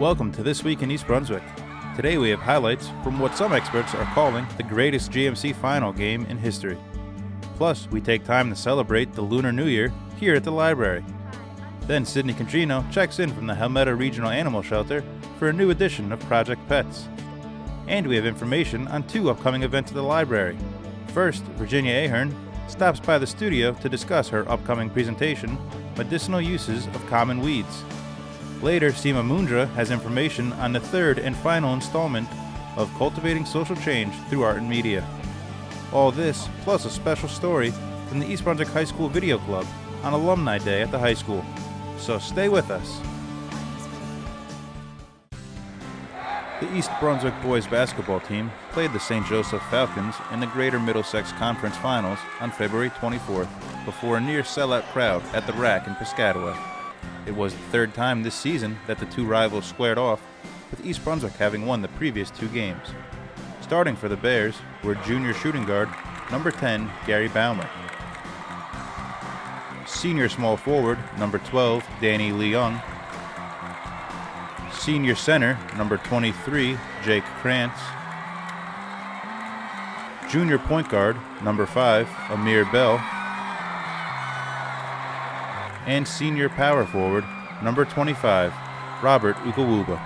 Welcome to This Week in East Brunswick. Today we have highlights from what some experts are calling the greatest GMC final game in history. Plus, we take time to celebrate the Lunar New Year here at the library. Then Sydney Contrino checks in from the Helmetta Regional Animal Shelter for a new edition of Project Pets. And we have information on two upcoming events at the library. First, Virginia Ahearn stops by the studio to discuss her upcoming presentation, Medicinal Uses of Common Weeds. Later, Seema Mundra has information on the third and final installment of Cultivating Social Change Through Art and Media. All this, plus a special story from the East Brunswick High School Video Club on Alumni Day at the high school. So stay with us. The East Brunswick boys basketball team played the St. Joseph Falcons in the Greater Middlesex Conference Finals on February 24th before a near sellout crowd at the Rack in Piscataway. It was the third time this season that the two rivals squared off, with East Brunswick having won the previous two games. Starting for the Bears were junior shooting guard number 10, Gary Baumer. Senior small forward number 12, Danny Leung. Senior center number 23, Jake Krantz. Junior point guard number 5, Amir Bell. And senior power forward number 25, Robert Ukawuba.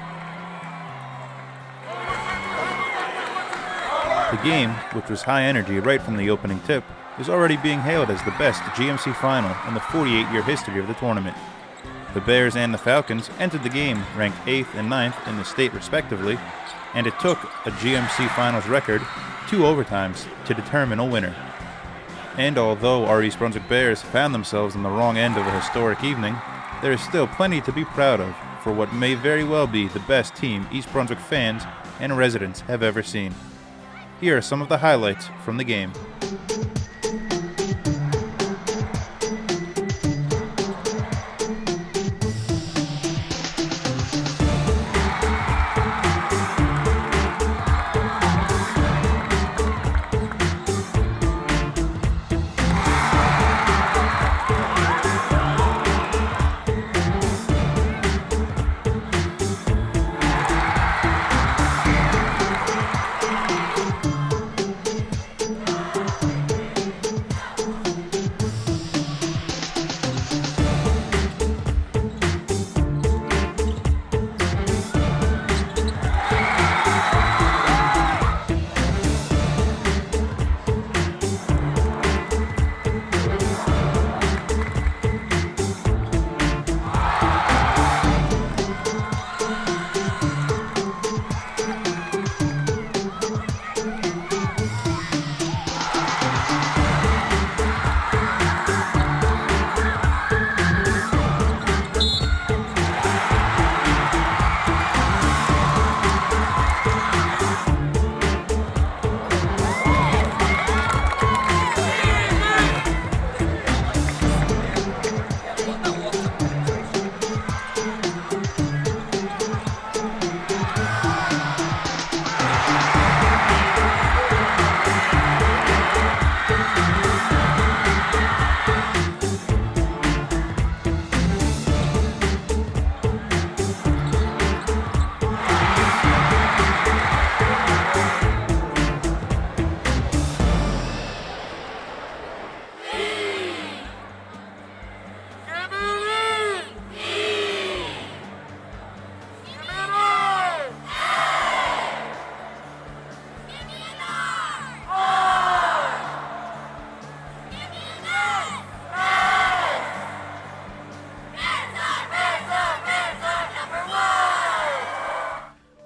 The game, which was high energy right from the opening tip, is already being hailed as the best GMC final in the 48-year history of the tournament. The Bears and the Falcons entered the game ranked 8th and 9th in the state respectively, and it took a GMC finals record 2 overtimes to determine a winner. And although our East Brunswick Bears found themselves on the wrong end of a historic evening, there is still plenty to be proud of for what may very well be the best team East Brunswick fans and residents have ever seen. Here are some of the highlights from the game.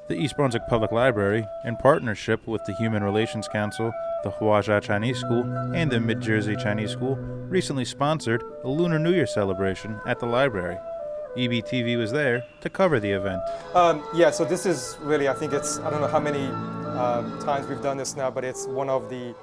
The East Brunswick Public Library, in partnership with the Human Relations Council, the Huaxia Chinese School, and the Mid-Jersey Chinese School, recently sponsored a Lunar New Year celebration at the library. EBTV was there to cover the event. So this is really, I think it's, I don't know how many times we've done this now, but it's one of the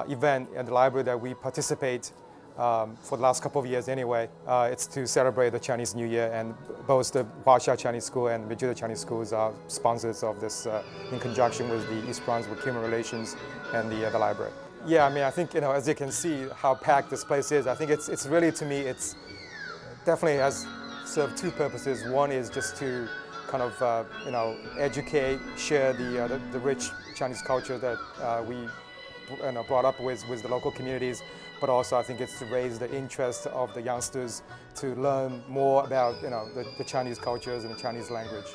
events at the library that we participate for the last couple of years anyway. It's to celebrate the Chinese New Year, and both the Huaxia Chinese School and Mid-Jersey Chinese Schools are sponsors of this in conjunction with the East Brunswick Human Relations and the library. Yeah, I mean, I think, as you can see how packed this place is, I think it's really, to me, it's definitely has served two purposes. One is just to kind of educate, share the rich Chinese culture that we brought up with the local communities, but also I think it's to raise the interest of the youngsters to learn more about the Chinese cultures and the Chinese language.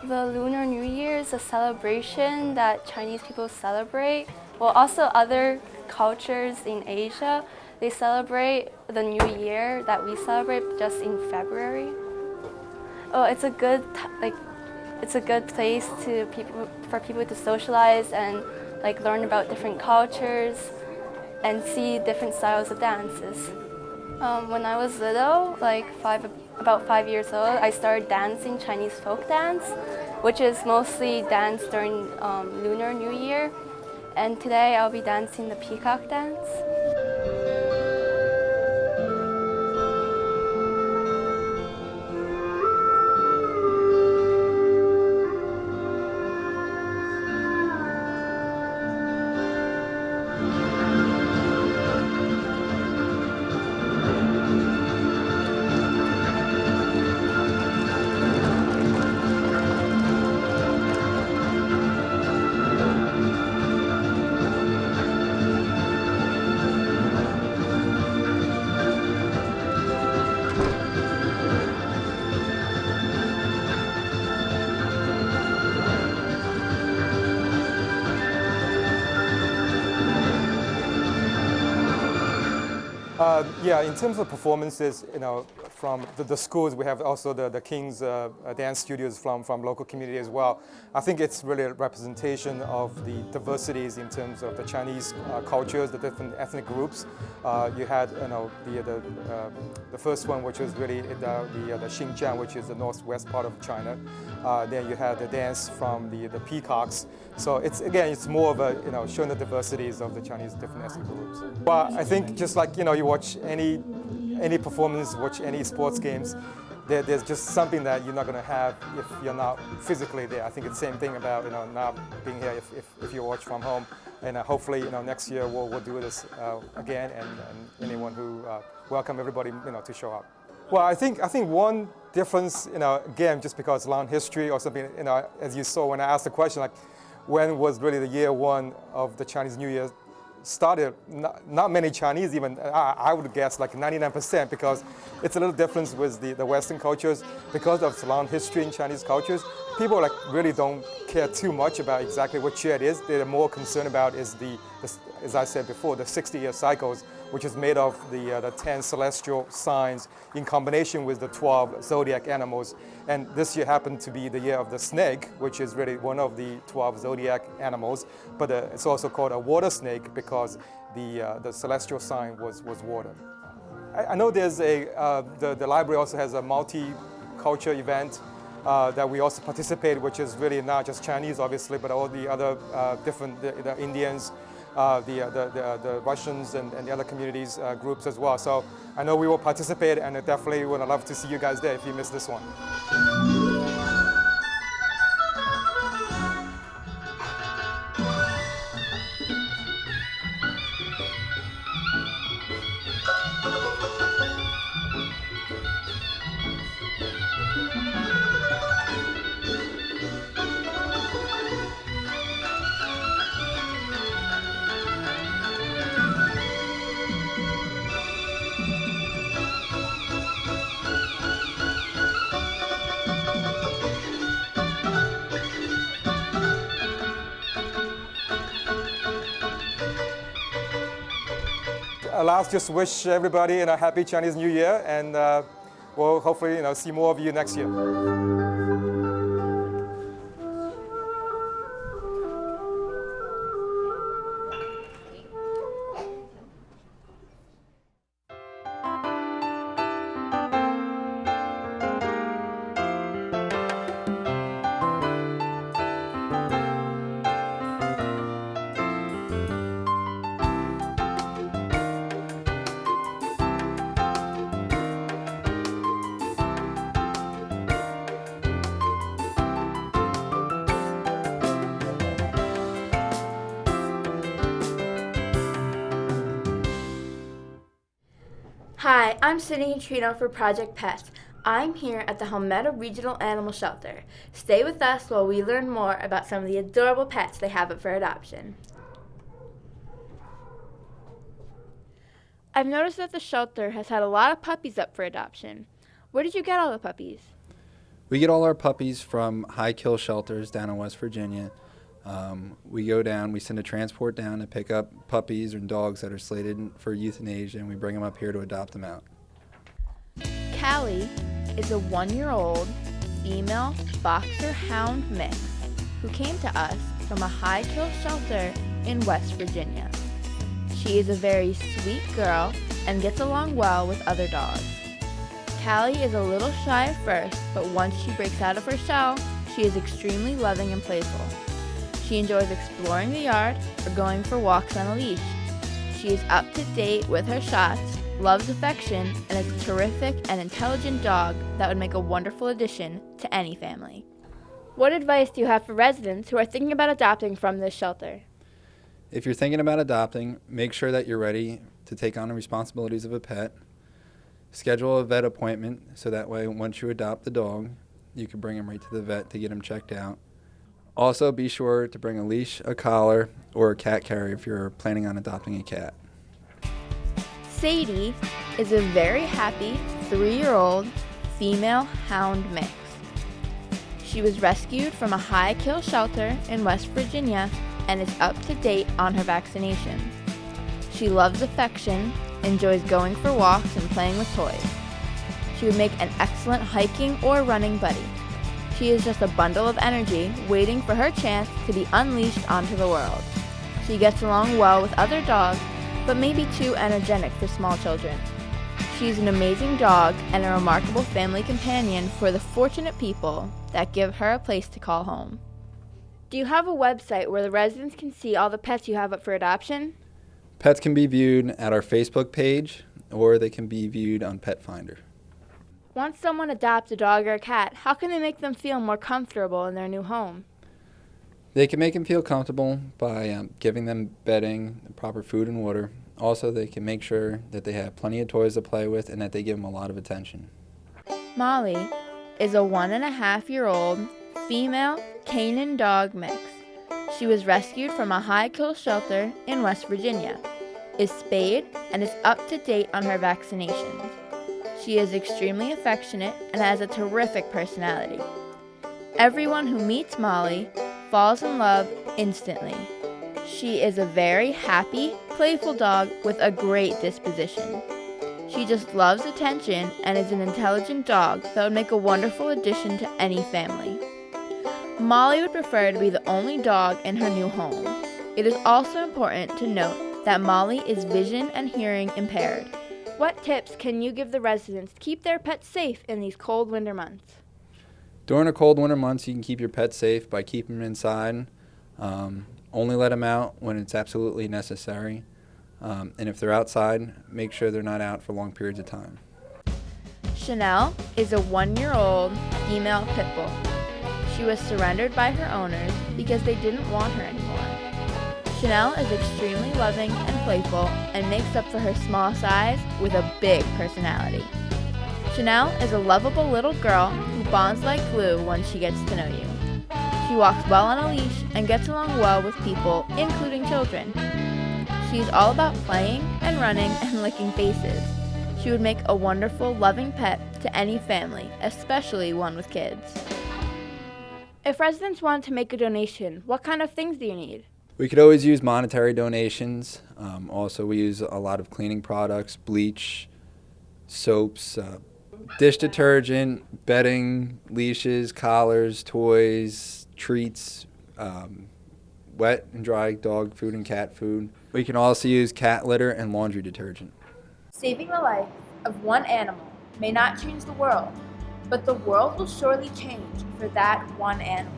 The Lunar New Year is a celebration that Chinese people celebrate. Well, also other cultures in Asia, they celebrate the New Year that we celebrate just in February. Oh, it's a good place for people to socialize and learn about different cultures and see different styles of dances. When I was little, about 5 years old, I started dancing Chinese folk dance, which is mostly danced during Lunar New Year. And today I'll be dancing the peacock dance. Yeah, in terms of performances, from the schools, we have also the King's dance studios from local community as well. I think it's really a representation of the diversities in terms of the Chinese cultures, the different ethnic groups. You had the first one, which was really the Xinjiang, which is the northwest part of China. Then you had the dance from the peacocks. So it's more of a showing the diversities of the Chinese different ethnic groups. But I think just like you watch any performance, watch any sports games, there's just something that you're not going to have if you're not physically there. I think it's the same thing about not being here if you watch from home. And hopefully next year we'll do this again, and anyone who welcome everybody to show up. Well, I think one difference, again, just because long history or something, as you saw when I asked the question, when was really the year one of the Chinese New Year started? Not many Chinese even, I would guess 99%, because it's a little different with the Western cultures. Because of its long history in Chinese cultures, people really don't care too much about exactly what year it is. They're more concerned about is as I said before, the 60-year cycles, which is made of the 10 celestial signs in combination with the 12 zodiac animals. And this year happened to be the year of the snake, which is really one of the 12 zodiac animals. But it's also called a water snake because the celestial sign was water. I know there's the library also has a multi-culture event that we also participate, which is really not just Chinese, obviously, but all the other different, the Indians, the Russians and the other communities groups as well. So I know we will participate, and definitely would love to see you guys there if you missed this one. Last, just wish everybody a happy Chinese New Year, and we'll hopefully see more of you next year. Hi, I'm Sydney Trino for Project PEST. I'm here at the Helmetta Regional Animal Shelter. Stay with us while we learn more about some of the adorable pets they have up for adoption. I've noticed that the shelter has had a lot of puppies up for adoption. Where did you get all the puppies? We get all our puppies from high kill shelters down in West Virginia. We go down, we send a transport down to pick up puppies and dogs that are slated for euthanasia, and we bring them up here to adopt them out. Callie is a 1-year-old female boxer hound mix who came to us from a high kill shelter in West Virginia. She is a very sweet girl and gets along well with other dogs. Callie is a little shy at first, but once she breaks out of her shell, she is extremely loving and playful. She enjoys exploring the yard or going for walks on a leash. She is up to date with her shots, loves affection, and is a terrific and intelligent dog that would make a wonderful addition to any family. What advice do you have for residents who are thinking about adopting from this shelter? If you're thinking about adopting, make sure that you're ready to take on the responsibilities of a pet. Schedule a vet appointment so that way once you adopt the dog, you can bring him right to the vet to get him checked out. Also, be sure to bring a leash, a collar, or a cat carrier if you're planning on adopting a cat. Sadie is a very happy 3-year-old female hound mix. She was rescued from a high kill shelter in West Virginia and is up to date on her vaccinations. She loves affection, enjoys going for walks and playing with toys. She would make an excellent hiking or running buddy. She is just a bundle of energy waiting for her chance to be unleashed onto the world. She gets along well with other dogs, but may be too energetic for small children. She's an amazing dog and a remarkable family companion for the fortunate people that give her a place to call home. Do you have a website where the residents can see all the pets you have up for adoption? Pets can be viewed at our Facebook page, or they can be viewed on Pet Finder. Once someone adopts a dog or a cat, how can they make them feel more comfortable in their new home? They can make them feel comfortable by giving them bedding, proper food and water. Also, they can make sure that they have plenty of toys to play with and that they give them a lot of attention. Molly is a 1.5-year-old female Canine dog mix. She was rescued from a high kill shelter in West Virginia, is spayed, and is up to date on her vaccinations. She is extremely affectionate and has a terrific personality. Everyone who meets Molly falls in love instantly. She is a very happy, playful dog with a great disposition. She just loves attention and is an intelligent dog that would make a wonderful addition to any family. Molly would prefer to be the only dog in her new home. It is also important to note that Molly is vision and hearing impaired. What tips can you give the residents to keep their pets safe in these cold winter months? During the cold winter months, you can keep your pets safe by keeping them inside. Only let them out when it's absolutely necessary. And if they're outside, make sure they're not out for long periods of time. Chanel is a 1-year-old female pit bull. She was surrendered by her owners because they didn't want her anymore. Chanel is extremely loving and playful and makes up for her small size with a big personality. Chanel is a lovable little girl who bonds like glue once she gets to know you. She walks well on a leash and gets along well with people, including children. She's all about playing and running and licking faces. She would make a wonderful, loving pet to any family, especially one with kids. If residents want to make a donation, what kind of things do you need? We could always use monetary donations. Also, we use a lot of cleaning products, bleach, soaps, dish detergent, bedding, leashes, collars, toys, treats, wet and dry dog food and cat food. We can also use cat litter and laundry detergent. Saving the life of one animal may not change the world, but the world will surely change for that one animal.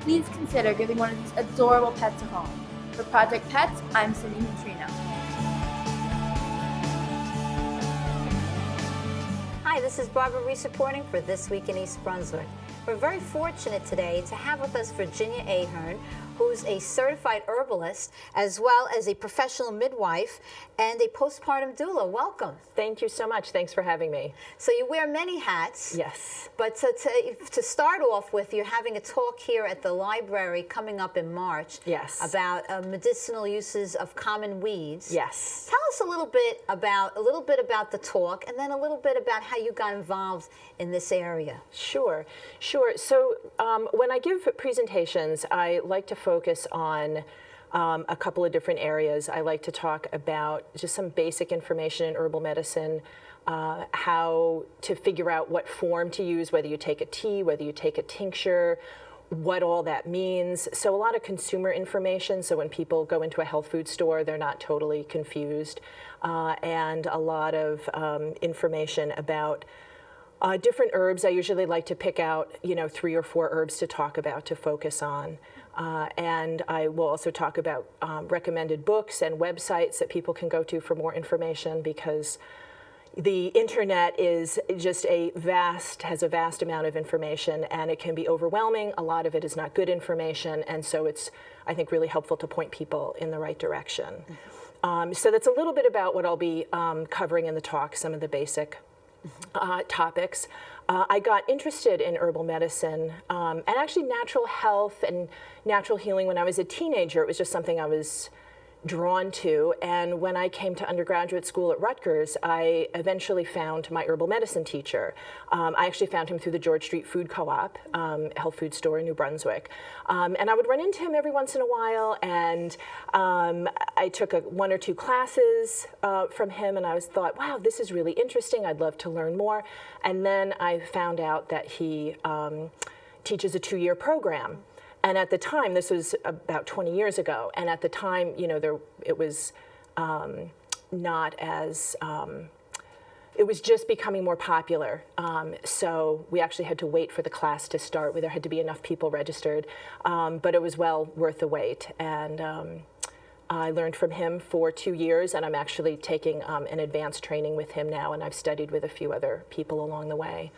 Please consider giving one of these adorable pets a home. For Project Pets, I'm Cindy Neutrino. Hi, this is Barbara Reese reporting for This Week in East Brunswick. We're very fortunate today to have with us Virginia Ahearn, who's a certified herbalist, as well as a professional midwife and a postpartum doula. Welcome. Thank you so much. Thanks for having me. So you wear many hats. Yes. But to start off with, you're having a talk here at the library coming up in March. Yes. About medicinal uses of common weeds. Yes. Tell us a little bit about the talk, and then a little bit about how you got involved in this area. Sure. So when I give presentations, I like to focus on a couple of different areas. I like to talk about just some basic information in herbal medicine, how to figure out what form to use, whether you take a tea, whether you take a tincture, what all that means. So a lot of consumer information, so when people go into a health food store, they're not totally confused, and a lot of information about different herbs. I usually like to pick out, 3 or 4 herbs to talk about, to focus on. And I will also talk about recommended books and websites that people can go to for more information, because the internet is just has a vast amount of information, and it can be overwhelming. A lot of it is not good information, and so it's, I think, really helpful to point people in the right direction. So that's a little bit about what I'll be covering in the talk, some of the basic topics. I got interested in herbal medicine and actually natural health and natural healing when I was a teenager. It was just something I was drawn to, and when I came to undergraduate school at Rutgers, I eventually found my herbal medicine teacher. I actually found him through the George Street Food Co-op, health food store in New Brunswick, and I would run into him every once in a while, and I took 1 or 2 classes from him, and I thought, wow, this is really interesting, I'd love to learn more. And then I found out that he teaches a 2-year program. And at the time, this was about 20 years ago, and at the time, it was not as, it was just becoming more popular. So we actually had to wait for the class to start. There had to be enough people registered, but it was well worth the wait. And I learned from him for 2 years, and I'm actually taking an advanced training with him now, and I've studied with a few other people along the way.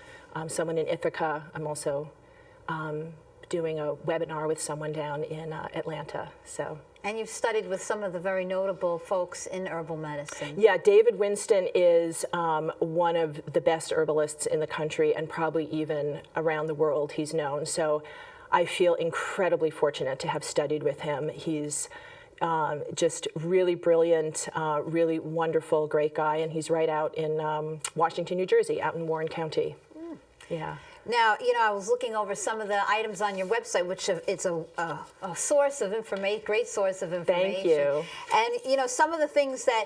Someone in Ithaca. I'm also doing a webinar with someone down in Atlanta. So. And you've studied with some of the very notable folks in herbal medicine. Yeah, David Winston is one of the best herbalists in the country, and probably even around the world he's known. So I feel incredibly fortunate to have studied with him. He's just really brilliant, really wonderful, great guy, and he's right out in Washington, New Jersey, out in Warren County. Yeah. Now, I was looking over some of the items on your website, which it's a source of information, great source of information. Thank you. And, some of the things that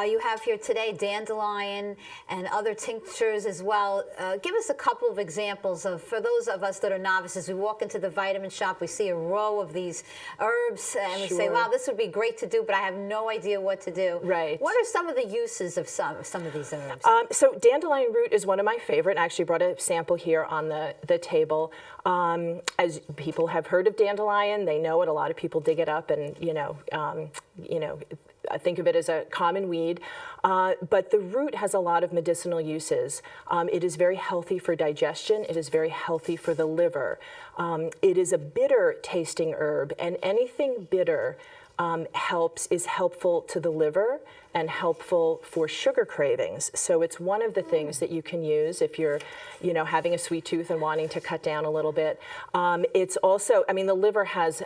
you have here today, dandelion and other tinctures as well. Give us a couple of examples for those of us that are novices. We walk into the vitamin shop, we see a row of these herbs, and we say, wow, this would be great to do, but I have no idea what to do. Right. What are some of the uses of some of these herbs? So dandelion root is one of my favorite. I actually brought a sample here on the table. As people have heard of dandelion, they know it. A lot of people dig it up and, think of it as a common weed. But the root has a lot of medicinal uses. It is very healthy for digestion. It is very healthy for the liver. It is a bitter tasting herb, and anything bitter is helpful to the liver and helpful for sugar cravings. So it's one of the things that you can use if you're, having a sweet tooth and wanting to cut down a little bit. It's also, the liver has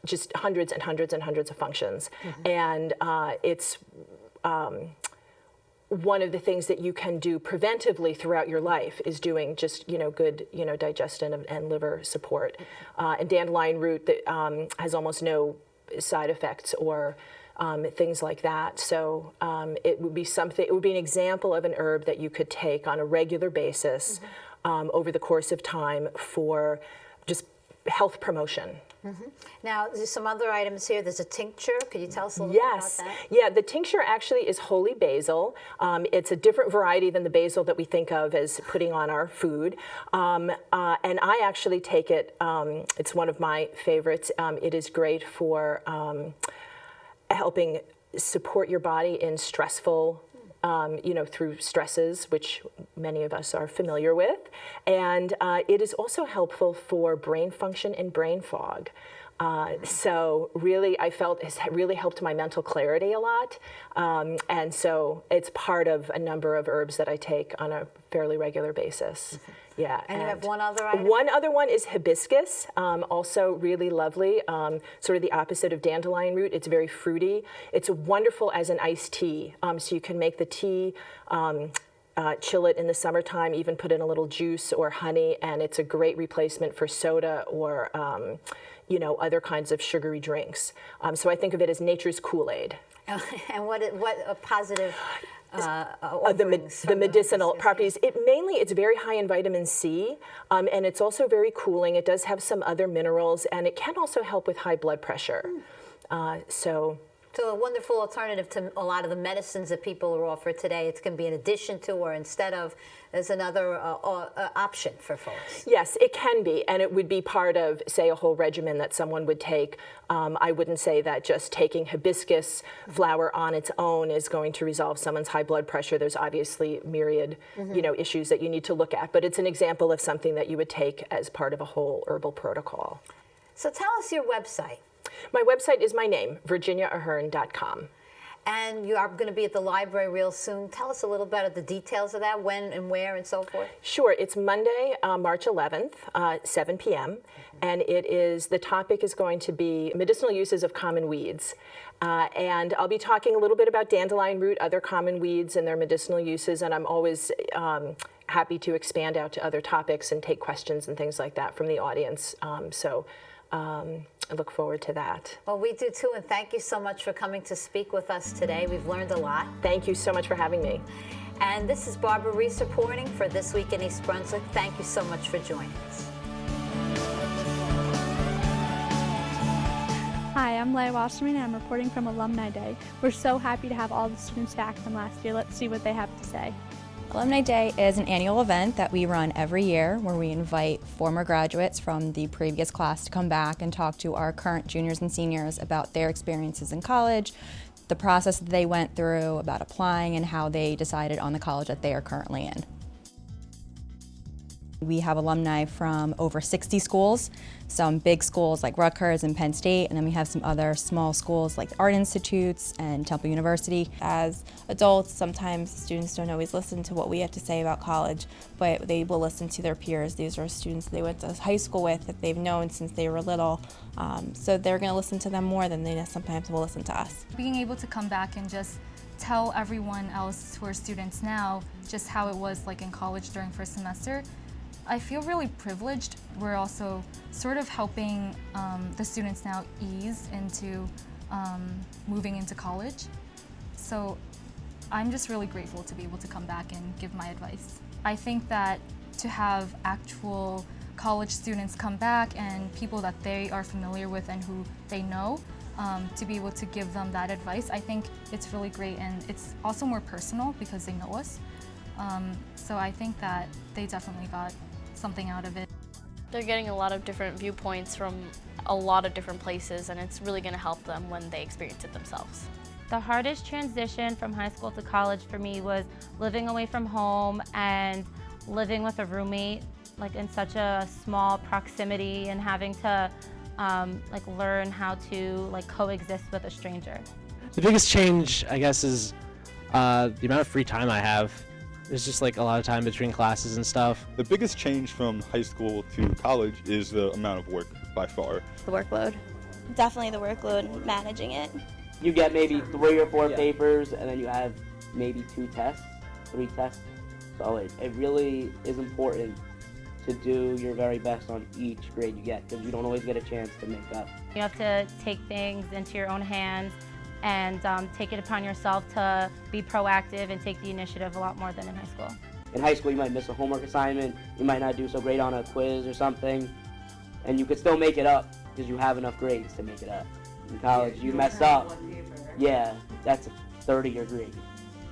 just hundreds and hundreds and hundreds of functions. Mm-hmm. And it's one of the things that you can do preventively throughout your life is doing just, good, digestion and liver support. And dandelion root that has almost no side effects or things like that. So it would be an example of an herb that you could take on a regular basis over the course of time for just health promotion. Mm-hmm. Now, there's some other items here. There's a tincture. Could you tell us a little bit about that? Yeah, the tincture actually is holy basil. It's a different variety than the basil that we think of as putting on our food. And I actually take it, it's one of my favorites. It is great for helping support your body in stressful through stresses, which many of us are familiar with. And it is also helpful for brain function and brain fog. So really, I felt it's really helped my mental clarity a lot. And so it's part of a number of herbs that I take on a fairly regular basis. Yeah. And you have one other item? One other one is hibiscus, also really lovely, sort of the opposite of dandelion root. It's very fruity. It's wonderful as an iced tea. So you can make the tea, chill it in the summertime, even put in a little juice or honey, and it's a great replacement for soda or other kinds of sugary drinks. So I think of it as nature's Kool-Aid. And what a positive the medicinal properties. It's very high in vitamin C, and it's also very cooling. It does have some other minerals, and it can also help with high blood pressure. So a wonderful alternative to a lot of the medicines that people are offered today. It can be in addition to or instead of. There's another option for folks. Yes, it can be, and it would be part of, say, a whole regimen that someone would take. I wouldn't say that just taking hibiscus flower on its own is going to resolve someone's high blood pressure. There's obviously myriad, issues that you need to look at, but it's an example of something that you would take as part of a whole herbal protocol. So tell us your website. My website is my name, virginiaahearn.com. And you are going to be at the library real soon. Tell us a little bit of the details of that, when and where and so forth. Sure. It's Monday, March 11th, 7 p.m. And the topic is going to be medicinal uses of common weeds. And I'll be talking a little bit about dandelion root, other common weeds and their medicinal uses. And I'm always happy to expand out to other topics and take questions and things like that from the audience. I look forward to that. Well, we do too, and thank you so much for coming to speak with us today. We've learned a lot. Thank you so much for having me. And this is Barbara Reese reporting for This Week in East Brunswick. Thank you so much for joining us. Hi, I'm Leah Wasserman, and I'm reporting from Alumni Day. We're so happy to have all the students back from last year. Let's see what they have to say. Alumni Day is an annual event that we run every year where we invite former graduates from the previous class to come back and talk to our current juniors and seniors about their experiences in college, the process that they went through, about applying, and how they decided on the college that they are currently in. We have alumni from over 60 schools, some big schools like Rutgers and Penn State, and then we have some other small schools like Art Institutes and Temple University. As adults, sometimes students don't always listen to what we have to say about college, but they will listen to their peers. These are students they went to high school with that they've known since they were little, so they're going to listen to them more than they sometimes will listen to us. Being able to come back and just tell everyone else who are students now just how it was like in college during first semester, I feel really privileged. We're also sort of helping the students now ease into moving into college. So I'm just really grateful to be able to come back and give my advice. I think that to have actual college students come back and people that they are familiar with and who they know, to be able to give them that advice, I think it's really great, and it's also more personal because they know us. So I think that they definitely got something out of it. They're getting a lot of different viewpoints from a lot of different places, and it's really going to help them when they experience it themselves. The hardest transition from high school to college for me was living away from home and living with a roommate, like in such a small proximity, and having to learn how to coexist with a stranger. The biggest change, I guess, is the amount of free time I have. There's just a lot of time between classes and stuff. The biggest change from high school to college is the amount of work by far. The workload. Definitely the workload, managing it. You get maybe 3 or 4 papers, and then you have maybe 3 tests. So it really is important to do your very best on each grade you get, because you don't always get a chance to make up. You have to take things into your own hands and take it upon yourself to be proactive and take the initiative a lot more than in high school. In high school, you might miss a homework assignment, you might not do so great on a quiz or something, and you could still make it up because you have enough grades to make it up. In college, you mess up, that's a third of your grade.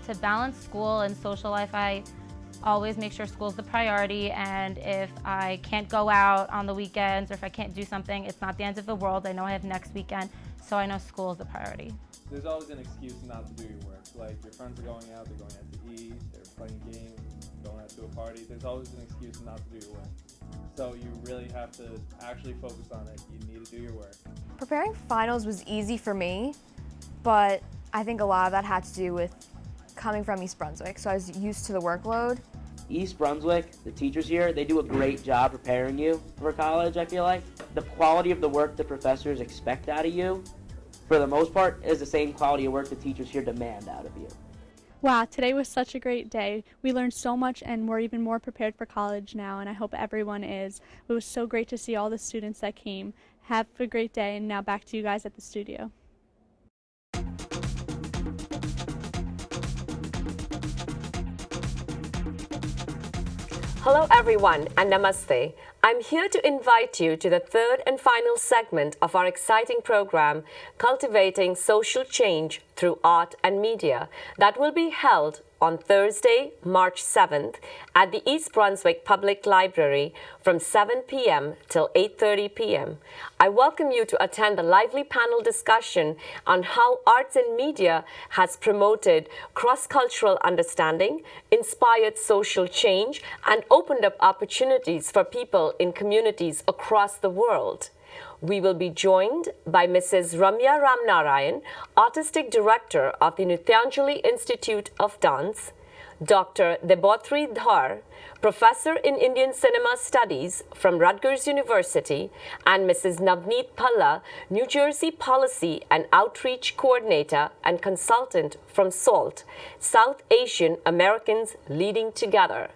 To balance school and social life, I always make sure school's the priority, and if I can't go out on the weekends or if I can't do something, it's not the end of the world. I know I have next weekend, so I know school is the priority. there's always an excuse not to do your work. Like your friends are going out to eat, they're playing games, going out to a party. There's always an excuse not to do your work. So you really have to actually focus on it. You need to do your work. Preparing finals was easy for me, but I think a lot of that had to do with coming from East Brunswick, so I was used to the workload. East Brunswick, the teachers here, they do a great job preparing you for college, I feel like. The quality of the work the professors expect out of you, for the most part, is the same quality of work the teachers here demand out of you. Wow, today was such a great day. We learned so much and we're even more prepared for college now, and I hope everyone is. It was so great to see all the students that came. Have a great day, and now back to you guys at the studio. Hello everyone and namaste. I'm here to invite you to the third and final segment of our exciting program, Cultivating Social Change Through Art and Media, that will be held on Thursday, March 7th at the East Brunswick Public Library from 7 p.m. till 8:30 p.m. I welcome you to attend the lively panel discussion on how arts and media has promoted cross-cultural understanding, inspired social change, and opened up opportunities for people in communities across the world. We will be joined by Mrs. Ramya Ramnarayan, Artistic Director of the Nrityanjali Institute of Dance, Dr. Debotri Dhar, Professor in Indian Cinema Studies from Rutgers University, and Mrs. Navneet Palla, New Jersey Policy and Outreach Coordinator and Consultant from SALT, South Asian Americans Leading Together.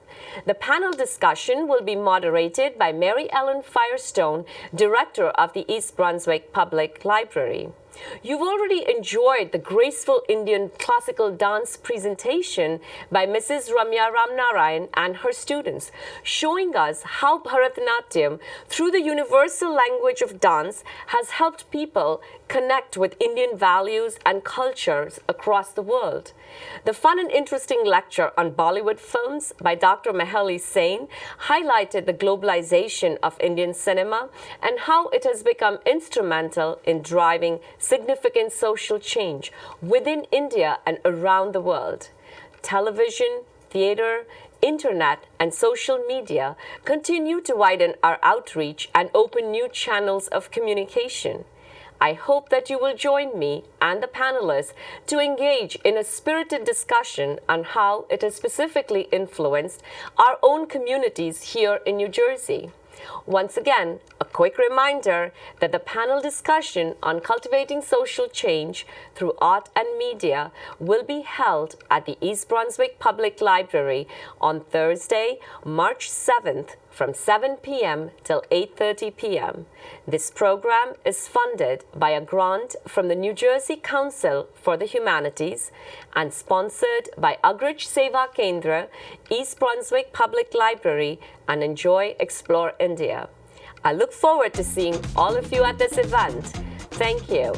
The panel discussion will be moderated by Mary Ellen Firestone, Director of the East Brunswick Public Library. You've already enjoyed the graceful Indian classical dance presentation by Mrs. Ramya Ramnarayan and her students, showing us how Bharatanatyam, through the universal language of dance, has helped people connect with Indian values and cultures across the world. The fun and interesting lecture on Bollywood films by Dr. Mahali Sain highlighted the globalization of Indian cinema and how it has become instrumental in driving significant social change within India and around the world. Television, theater, internet, and social media continue to widen our outreach and open new channels of communication. I hope that you will join me and the panelists to engage in a spirited discussion on how it has specifically influenced our own communities here in New Jersey. Once again, a quick reminder that the panel discussion on cultivating social change through art and media will be held at the East Brunswick Public Library on Thursday, March 7th from 7 p.m. till 8:30 p.m. This program is funded by a grant from the New Jersey Council for the Humanities and sponsored by Agraj Seva Kendra, East Brunswick Public Library, and Enjoy Explore India. I look forward to seeing all of you at this event. Thank you.